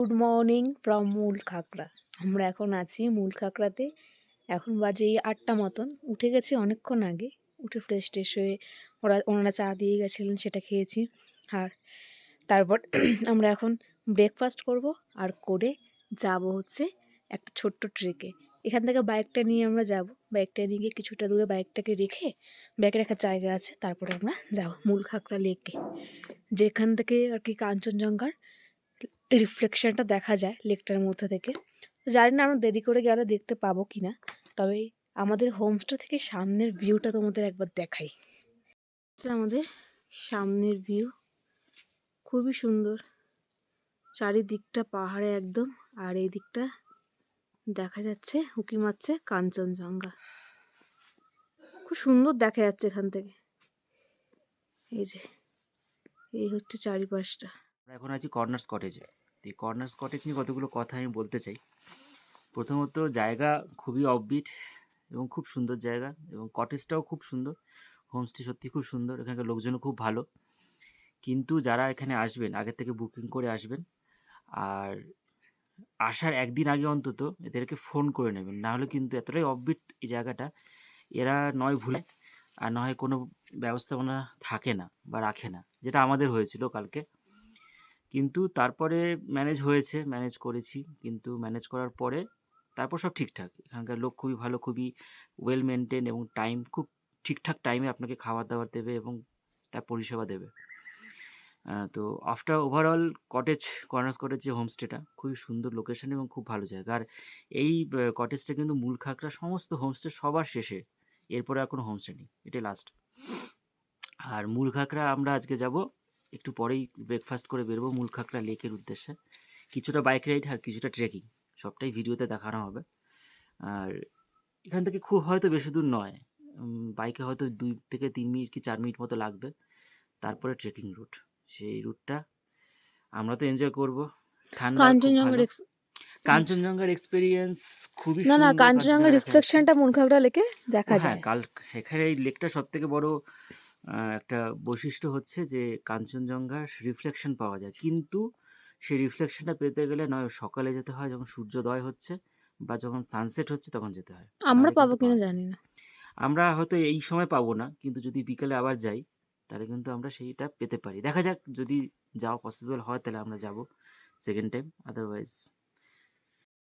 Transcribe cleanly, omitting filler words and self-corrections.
Good morning from মূল খাকড়া। আমরা এখন আছি মূল খাকড়াতে। এখন বাজে এই ৮টা মতন। উঠে গেছি অনেকক্ষণ আগে। উঠে ফ্রেশ ট্রেশ হয়ে ওনারা চা দিয়ে গেছিলেন, সেটা খেয়েছি। আর তারপর আমরা এখন ব্রেকফাস্ট করব, আর করে যাব হচ্ছে একটা ছোট্ট ট্রেকে। এখান থেকে বাইকটা নিয়ে আমরা যাব। বাইকটা নিয়ে গিয়ে কিছুটা দূরে বাইকটাকে রেখে, ব্যাগে রাখার জায়গা আছে, তারপরে আমরা যাব মূল খাকড়া লেকে, যেখান থেকে আর কি কাঞ্চনজঙ্ঘার রিফ্লেকশনটা দেখা যায় লেকটার মধ্যে থেকে। জানি না আমরা দেরি করে গেলে দেখতে পাবো কি না, তবে আমাদের হোমস্টে থেকে সামনের ভিউটা তোমাদের একবার দেখাই। আমাদের সামনের ভিউ খুবই সুন্দর, চারিদিকটা পাহাড়ে একদম, আর এই দিকটা দেখা যাচ্ছে উঁকি মারছে কাঞ্চনজঙ্ঘা। খুব সুন্দর দেখা যাচ্ছে এখান থেকে। এই যে এই হচ্ছে চারিপাশটা। এখন আছি কর্নার্স কটেজে। এই কর্নার্স কটেজ নিয়ে কতগুলো কথা আমি বলতে চাই। প্রথমত, জায়গা খুবই অফবিট এবং খুব সুন্দর জায়গা, এবং কটেজটাও খুব সুন্দর। হোমস্টে সত্যি খুব সুন্দর, এখানকার লোকজনও খুব ভালো। কিন্তু যারা এখানে আসবেন আগের থেকে বুকিং করে আসবেন, আর আসার একদিন আগে অন্তত এদেরকে ফোন করে নেবেন, না হলে কিন্তু এতটাই অফবিট এই জায়গাটা, এরা নয় ভুলে আর নয় কোনো ব্যবস্থাপনা থাকে না বা রাখে না, যেটা আমাদের হয়েছিল কালকে। কিন্তু তারপরে ম্যানেজ করেছি, কিন্তু ম্যানেজ করার পরে তারপর সব ঠিকঠাক। এখানকার লোক খুবই ভালো, খুবই ওয়েল মেনটেন, এবং টাইম খুব ঠিকঠাক টাইমে আপনাকে খাবার দাবার দেবে এবং তার পরিষেবা দেবে। তো আফটার ওভারঅল কর্নার্স কটেজ যে হোমস্টেটা খুবই সুন্দর লোকেশন এবং খুব ভালো জায়গা। আর এই কটেজটা কিন্তু মূল খাকড়া সমস্ত হোমস্টে সবার শেষে, এরপরে আর কোনো হোমস্টে নেই, এটাই লাস্ট। আর মূল খাকড়া আমরা আজকে যাব, একটু পরেই ব্রেকফাস্ট করে বেরোবো মূল খাকড়া লেকের উদ্দেশ্যে। কিছুটা বাইক রাইড আর কিছুটা ট্রেকিং, সবটাই ভিডিওতে দেখানো হবে। আর এখান থেকে খুব হয়তো বেশি দূর নয়, বাইকে হয়তো 2 থেকে 3 মিনিট কি 4 মিনিট মতো লাগবে। তারপরে ট্রেকিং রুট, সেই রুটটা আমরা তো এনজয় করব। ঠান্ডা খুব ভালো। কাঞ্চনজঙ্ঘার কাঞ্চনজঙ্ঘার এক্সপিরিয়েন্স খুবই না সুন্দর, কাঞ্চনজঙ্ঘার কাঞ্চনজঙ্ঘা দেখা যাচ্ছে। রিফ্লেকশনটা মূল খাগড়া লেকে দেখা হ্যাঁ, যায়। এখানে এই লেকটা সবথেকে বড় একটা বৈশিষ্ট্য হচ্ছে যে কাঞ্চনজঙ্ঘার রিফ্লেকশন পাওয়া যায়, কিন্তু সেই রিফ্লেকশনটা পেতে গেলে নয় সকালে যেতে হয় যখন সূর্যোদয় হচ্ছে, বা যখন সানসেট হচ্ছে তখন যেতে হয়, আমরা নাহলে পাবো কিন্তু কিনা পাওয়া যায় না। জানি না। আমরা হয়তো এই সময় পাবো না, কিন্তু যদি বিকেলে আবার যাই তাহলে কিন্তু আমরা সেইটা পেতে পারি। দেখা যাক, যদি যাওয়া পসিবল হয় তাহলে আমরা যাব সেকেন্ড টাইম, আদারওয়াইজ